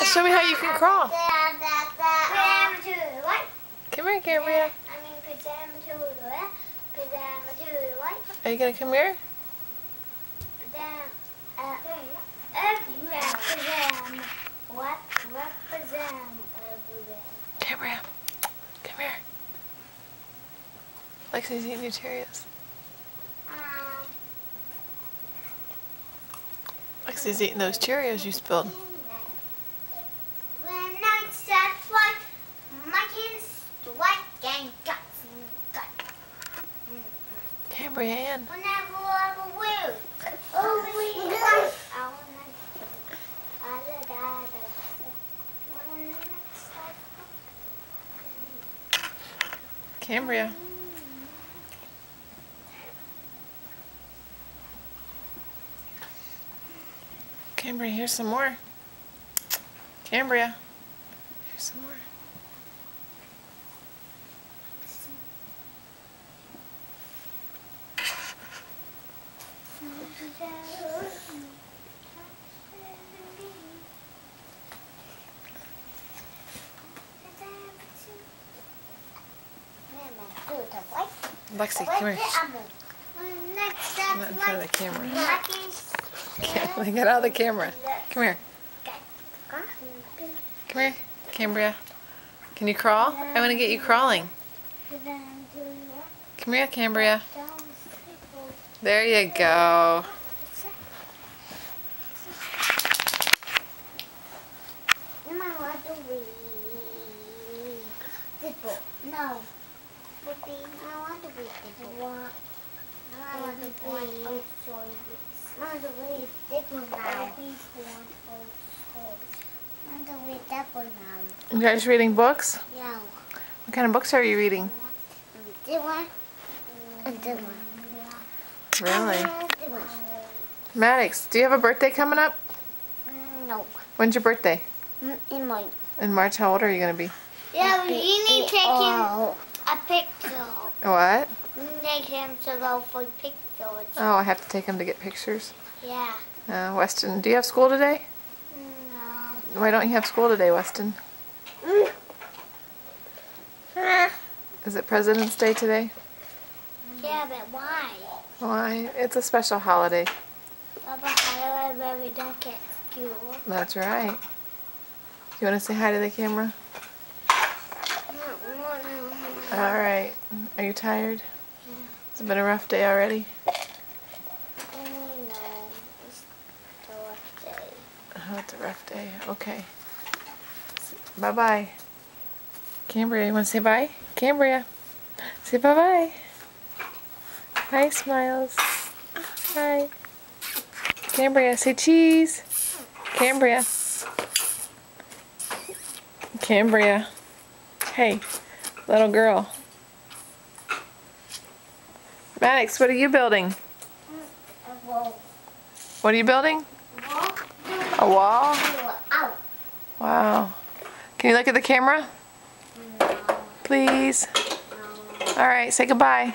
show me how you can crawl. Come here, Cambria. Are you going to come here? Cambria, come here. Lexi's eating your Cheerios. Lexi's eating those Cheerios you spilled. Cambria Ann. Cambria. Cambria, here's some more. Cambria, here's some more. Lexi, come here. Not in front of the camera. Get out of the camera. Come here. Come here, Cambria. Can you crawl? I want to get you crawling. Come here, Cambria. There you go. No. I want to be Dipple. I want to be Dipple now. I want to be Dipple now. You guys reading books? Yeah. What kind of books are you reading? This one and this one. Really? Maddox, do you have a birthday coming up? No. When's your birthday? In March. In March. How old are you going to be? Yeah, you need to take him a picture. What? You need to take him to go for pictures. Oh, I have to take him to get pictures. Yeah. Weston, do you have school today? No. Why don't you have school today, Weston? Is it President's Day today? Yeah, but why? Why? It's a special holiday. Papa, how do I we don't get school? That's right. You want to say hi to the camera? Alright. Are you tired? Yeah. It's been a rough day already? No, it's a rough day. Oh, it's a rough day. Okay. Bye-bye. Cambria, you want to say bye? Cambria, say bye-bye. Hi, Smiles. Hi. Cambria, say cheese. Cambria. Cambria. Hey, little girl. Maddox, what are you building? A wall. What are you building? A wall? Out. Wow. Can you look at the camera? No. Please. No. All right, say goodbye.